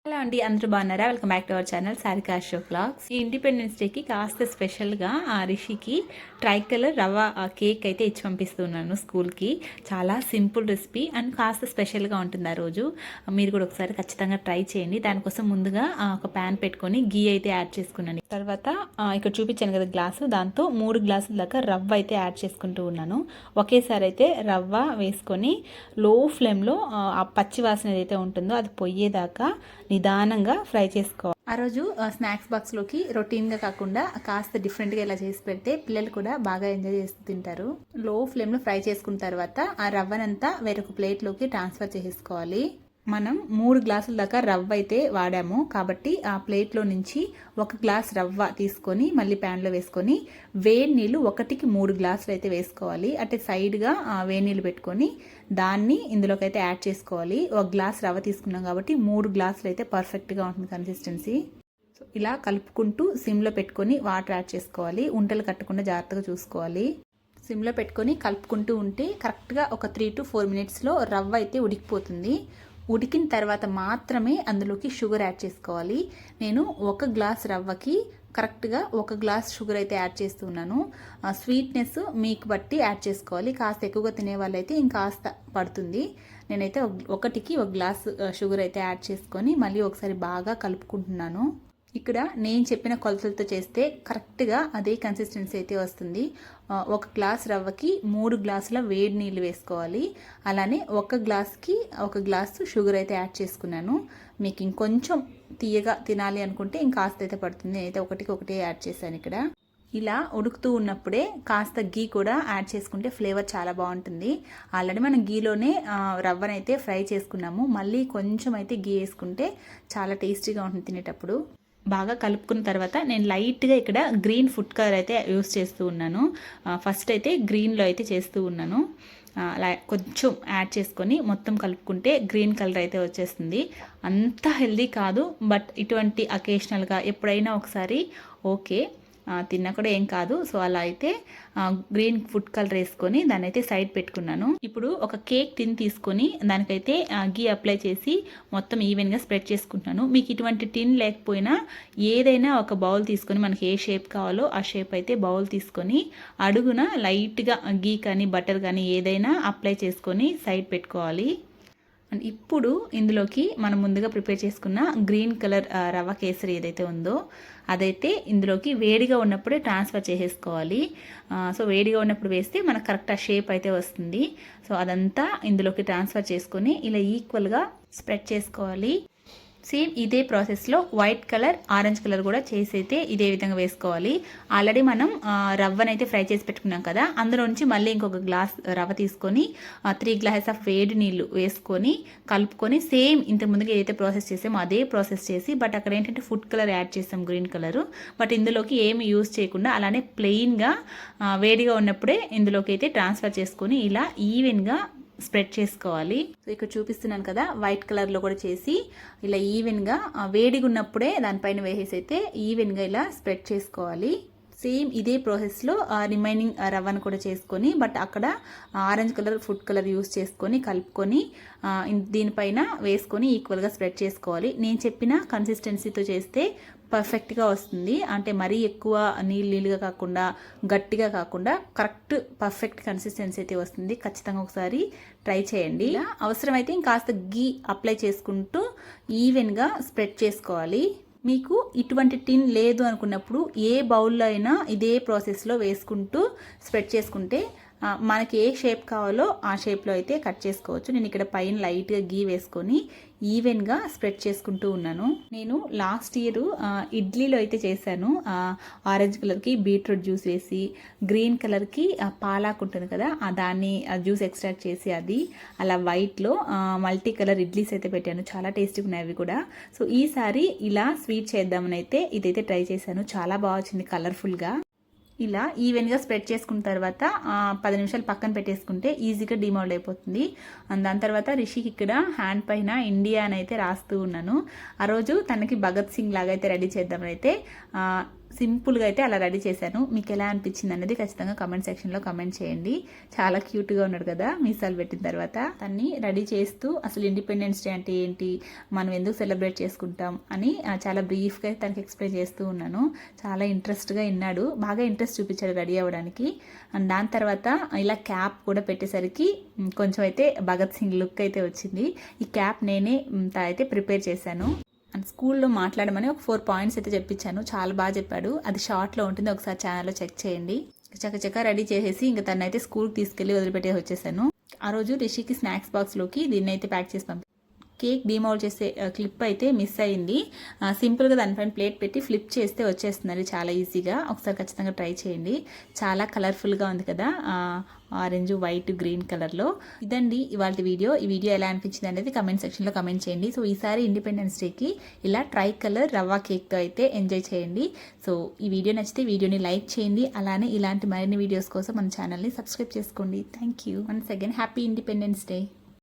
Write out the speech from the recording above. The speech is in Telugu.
హలో అండి, అందరూ బాగున్నారా? Welcome back to our channel Sarika Ashok vlogs. ఈ ఇండిపెండెన్స్ డేకి కాస్త స్పెషల్గా ఆ రిషికి ట్రై కలర్ రవ్వ కేక్ అయితే ఇచ్చి పంపిస్తున్నాను స్కూల్కి. చాలా సింపుల్ రెసిపీ అండ్ కాస్త స్పెషల్గా ఉంటుంది ఆ రోజు. మీరు కూడా ఒకసారి ఖచ్చితంగా ట్రై చేయండి. దానికోసం ముందుగా ఒక ప్యాన్ పెట్టుకొని గీ అయితే యాడ్ చేసుకున్నాను. తర్వాత ఇక్కడ చూపించాను కదా గ్లాసు, దాంతో 3 గ్లాసుల దాకా రవ్వ అయితే యాడ్ చేసుకుంటూ ఉన్నాను. ఒకేసారి అయితే రవ్వ వేసుకొని లో ఫ్లేమ్లో ఆ పచ్చి వాసన ఏదైతే ఉంటుందో అది పొయ్యేదాకా నిదానంగా ఫ్రై చేసుకోవాలి. ఆ రోజు స్నాక్స్ బాక్స్లోకి రొటీన్గా కాకుండా కాస్త డిఫరెంట్గా ఇలా చేసి పెడితే పిల్లలు కూడా బాగా ఎంజాయ్ చేస్తూ తింటారు. లో ఫ్లేమ్లో ఫ్రై చేసుకున్న తర్వాత ఆ రవ్వనంతా వేరొక ప్లేట్లోకి ట్రాన్స్ఫర్ చేసుకోవాలి. మనం 3 గ్లాసుల దాకా రవ్వ అయితే వాడాము కాబట్టి ఆ ప్లేట్లో నుంచి 1 గ్లాస్ రవ్వ తీసుకొని మళ్ళీ ప్యాన్లో వేసుకొని వేడి నీళ్ళు 1కి 3 గ్లాసులు అయితే వేసుకోవాలి. అంటే సైడ్గా వేడి నీళ్ళు పెట్టుకొని దాన్ని ఇందులోకి అయితే యాడ్ చేసుకోవాలి. 1 గ్లాస్ రవ్వ తీసుకున్నాం కాబట్టి 3 గ్లాసులు అయితే పర్ఫెక్ట్గా ఉంటుంది కన్సిస్టెన్సీ. సో ఇలా కలుపుకుంటూ సిమ్లో పెట్టుకొని వాటర్ యాడ్ చేసుకోవాలి. ఉంటలు కట్టకుండా జాగ్రత్తగా చూసుకోవాలి. సిమ్లో పెట్టుకొని కలుపుకుంటూ ఉంటే కరెక్ట్గా ఒక 3 to 4 మినిట్స్లో రవ్వ అయితే ఉడికిపోతుంది. ఉడికిన తర్వాత మాత్రమే అందులోకి షుగర్ యాడ్ చేసుకోవాలి. నేను 1 గ్లాస్ రవ్వకి కరెక్ట్గా 1 గ్లాస్ షుగర్ అయితే యాడ్ చేస్తున్నాను. స్వీట్నెస్ మీకు బట్టి యాడ్ చేసుకోవాలి. కాస్త ఎక్కువగా తినే వాళ్ళైతే ఇంకాస్త పడుతుంది. నేనైతే 1కి 1 గ్లాస్ షుగర్ అయితే యాడ్ చేసుకొని మళ్ళీ ఒకసారి బాగా కలుపుకుంటున్నాను. ఇక్కడ నేను చెప్పిన కొలతలతో చేస్తే కరెక్ట్గా అదే కన్సిస్టెన్సీ అయితే వస్తుంది. 1 గ్లాస్ రవ్వకి 3 గ్లాసుల వేడి నీళ్ళు వేసుకోవాలి. అలానే 1 గ్లాస్కి 1 గ్లాసు షుగర్ అయితే యాడ్ చేసుకున్నాను. మీకు ఇంకొంచెం తీయగా తినాలి అనుకుంటే ఇంకాస్త అయితే పడుతుంది. అయితే 1కి 1 యాడ్ చేశాను ఇక్కడ. ఇలా ఉడుకుతూ ఉన్నప్పుడే కాస్త గీ కూడా యాడ్ చేసుకుంటే ఫ్లేవర్ చాలా బాగుంటుంది. ఆల్రెడీ మనం గీలోనే రవ్వనైతే ఫ్రై చేసుకున్నాము. మళ్ళీ కొంచెం అయితే గీ వేసుకుంటే చాలా టేస్టీగా ఉంటుంది తినేటప్పుడు. బాగా కలుపుకున్న తర్వాత నేను లైట్గా ఇక్కడ గ్రీన్ ఫుడ్ కలర్ అయితే యూస్ చేస్తూ ఉన్నాను. ఫస్ట్ అయితే గ్రీన్లో అయితే చేస్తూ ఉన్నాను. కొంచెం యాడ్ చేసుకొని మొత్తం కలుపుకుంటే గ్రీన్ కలర్ అయితే వచ్చేస్తుంది. అంత హెల్దీ కాదు, బట్ ఇటువంటి అకేషనల్గా ఎప్పుడైనా ఒకసారి ఓకే, తిన్నా కూడా ఏం కాదు. సో అలా అయితే గ్రీన్ ఫుడ్ కలర్ వేసుకొని దాన్ని అయితే సైడ్ పెట్టుకున్నాను. ఇప్పుడు ఒక కేక్ టిన్ తీసుకొని దానికైతే గీ అప్లై చేసి మొత్తం ఈవెన్గా స్ప్రెడ్ చేసుకుంటున్నాను. మీకు ఇటువంటి టిన్ లేకపోయినా ఏదైనా ఒక బౌల్ తీసుకొని మనకి ఏ షేప్ కావాలో ఆ షేప్ అయితే బౌల్ తీసుకొని అడుగున లైట్గా గీ కానీ బటర్ కానీ ఏదైనా అప్లై చేసుకొని సైడ్ పెట్టుకోవాలి. అండ్ ఇప్పుడు ఇందులోకి మనం ముందుగా ప్రిపేర్ చేసుకున్న గ్రీన్ కలర్ రవ్వ కేసరి ఏదైతే ఉందో అదైతే ఇందులోకి వేడిగా ఉన్నప్పుడే ట్రాన్స్ఫర్ చేసేసుకోవాలి. సో వేడిగా ఉన్నప్పుడు వేస్తే మనకు కరెక్ట్ ఆ షేప్ అయితే వస్తుంది. సో అదంతా ఇందులోకి ట్రాన్స్ఫర్ చేసుకొని ఇలా ఈక్వల్గా స్ప్రెడ్ చేసుకోవాలి. సేమ్ ఇదే ప్రాసెస్లో వైట్ కలర్ ఆరెంజ్ కలర్ కూడా చేసి అయితే ఇదే విధంగా వేసుకోవాలి. ఆల్రెడీ మనం రవ్వనైతే ఫ్రై చేసి పెట్టుకున్నాం కదా, అందులో నుంచి మళ్ళీ ఇంకొక గ్లాస్ రవ్వ తీసుకొని 3 గ్లాసెస్ ఆఫ్ వేడి నీళ్ళు వేసుకొని కలుపుకొని సేమ్ ఇంతకు ముందుగా ఏదైతే ప్రాసెస్ చేసామో అదే ప్రాసెస్ చేసి, బట్ అక్కడ ఏంటంటే ఫుడ్ కలర్ యాడ్ చేసాం గ్రీన్ కలరు. బట్ ఇందులోకి ఏమి యూజ్ చేయకుండా అలానే ప్లెయిన్గా వేడిగా ఉన్నప్పుడే ఇందులోకి అయితే ట్రాన్స్ఫర్ చేసుకొని ఇలా ఈవెన్గా స్ప్రెడ్ చేసుకోవాలి. సో ఇక్కడ చూపిస్తున్నాను కదా, వైట్ కలర్లో కూడా చేసి ఇలా ఈవెన్గా వేడిగా ఉన్నప్పుడే దానిపైన వేసేసి అయితే ఈవెన్గా ఇలా స్ప్రెడ్ చేసుకోవాలి. సేమ్ ఇదే ప్రాసెస్లో రిమైనింగ్ రవ్వను కూడా చేసుకొని, బట్ అక్కడ orange colour food colour use చేసుకొని కలుపుకొని దీనిపైన వేసుకొని ఈక్వల్గా స్ప్రెడ్ చేసుకోవాలి. నేను చెప్పిన కన్సిస్టెన్సీతో చేస్తే పర్ఫెక్ట్గా వస్తుంది. అంటే మరీ ఎక్కువ నీళ్ళుగా కాకుండా గట్టిగా కాకుండా కరెక్ట్ పర్ఫెక్ట్ కన్సిస్టెన్సీ అయితే వస్తుంది. ఖచ్చితంగా ఒకసారి ట్రై చేయండి. అవసరమైతే ఇంకాస్త గీ అప్లై చేసుకుంటూ ఈవెన్గా స్ప్రెడ్ చేసుకోవాలి. మీకు ఇటువంటి టిన్ లేదు అనుకున్నప్పుడు ఏ బౌల్లో అయినా ఇదే ప్రాసెస్లో వేసుకుంటూ స్ప్రెడ్ చేసుకుంటే మనకి ఏ షేప్ కావాలో ఆ షేప్లో అయితే కట్ చేసుకోవచ్చు. నేను ఇక్కడ పైన లైట్గా గీ వేసుకొని ఈవెన్గా స్ప్రెడ్ చేసుకుంటూ ఉన్నాను. నేను లాస్ట్ ఇయర్ ఇడ్లీలో అయితే చేశాను. ఆరెంజ్ కలర్కి బీట్రూట్ జ్యూస్ వేసి, గ్రీన్ కలర్కి పాలాకు ఉంటుంది కదా దాన్ని జ్యూస్ ఎక్స్ట్రాక్ట్ చేసి అది అలా వైట్లో మల్టీ కలర్ ఇడ్లీస్ అయితే పెట్టాను. చాలా టేస్టీగా ఉన్నాయి అవి కూడా. సో ఈసారి ఇలా స్వీట్ చేద్దామని అయితే ఇదైతే ట్రై చేశాను. చాలా బాగా వచ్చింది కలర్ఫుల్గా. ఇలా ఈవెన్గా స్ప్రెడ్ చేసుకున్న తర్వాత 10 నిమిషాలు పక్కన పెట్టేసుకుంటే ఈజీగా డిమోల్డ్ అయిపోతుంది. దాని తర్వాత రిషికి ఇక్కడ హ్యాండ్ పైన ఇండియా అని అయితే రాస్తూ ఉన్నాను. ఆ రోజు తనకి భగత్ సింగ్ లాగా అయితే రెడీ చేద్దామని అయితే సింపుల్గా అయితే అలా రెడీ చేశాను. మీకు ఎలా అనిపించింది అనేది ఖచ్చితంగా కమెంట్ సెక్షన్లో కమెంట్ చేయండి. చాలా క్యూట్గా ఉన్నాడు కదా మీసాలు పెట్టిన తర్వాత. తన్ని రెడీ చేస్తూ అసలు ఇండిపెండెన్స్ డే అంటే ఏంటి, మనం ఎందుకు సెలబ్రేట్ చేసుకుంటాం అని చాలా బ్రీఫ్గా తనకి ఎక్స్ప్లెయిన్ చేస్తూ ఉన్నాను. చాలా ఇంట్రెస్ట్గా విన్నాడు, బాగా ఇంట్రెస్ట్ చూపించాడు రెడీ అవ్వడానికి. అండ్ దాని తర్వాత ఇలా క్యాప్ కూడా పెట్టేసరికి కొంచెం అయితే భగత్ సింగ్ లుక్ అయితే వచ్చింది. ఈ క్యాప్ నేనే అయితే ప్రిపేర్ చేశాను. అండ్ స్కూల్లో మాట్లాడమని ఒక 4 పాయింట్స్ అయితే చెప్పించాను. చాలా బాగా చెప్పాడు. అది షార్ట్లో ఉంటుంది, ఒకసారి ఛానల్లో చెక్ చేయండి. చక్కచక్క రెడీ చేసేసి ఇంకా తనైతే స్కూల్కి తీసుకెళ్ళి వదిలిపెట్టేసి వచ్చేసాను. ఆ రోజు రిషికి స్నాక్స్ బాక్స్లోకి దీన్ని అయితే ప్యాక్ చేసి పంపి కేక్ డీమౌల్ట్ చేసే క్లిప్ అయితే మిస్ అయింది. సింపుల్గా దానిపైన ప్లేట్ పెట్టి ఫ్లిప్ చేస్తే వచ్చేస్తుంది చాలా ఈజీగా. ఒకసారి ఖచ్చితంగా ట్రై చేయండి. చాలా కలర్ఫుల్గా ఉంది కదా, ఆరెంజ్, వైట్, గ్రీన్ కలర్లో. ఇదండి ఇవాళ వీడియో. ఈ వీడియో ఎలా అనిపించింది అనేది కమెంట్ సెక్షన్లో కమెంట్ చేయండి. సో ఈసారి ఇండిపెండెన్స్ డేకి ఇలా ట్రై కలర్ రవ్వ కేక్తో అయితే ఎంజాయ్ చేయండి. సో ఈ వీడియో నచ్చితే వీడియోని లైక్ చేయండి. అలానే ఇలాంటి మరిన్ని వీడియోస్ కోసం మన ఛానల్ని సబ్స్క్రైబ్ చేసుకోండి. Thank you. Once again happy independence day.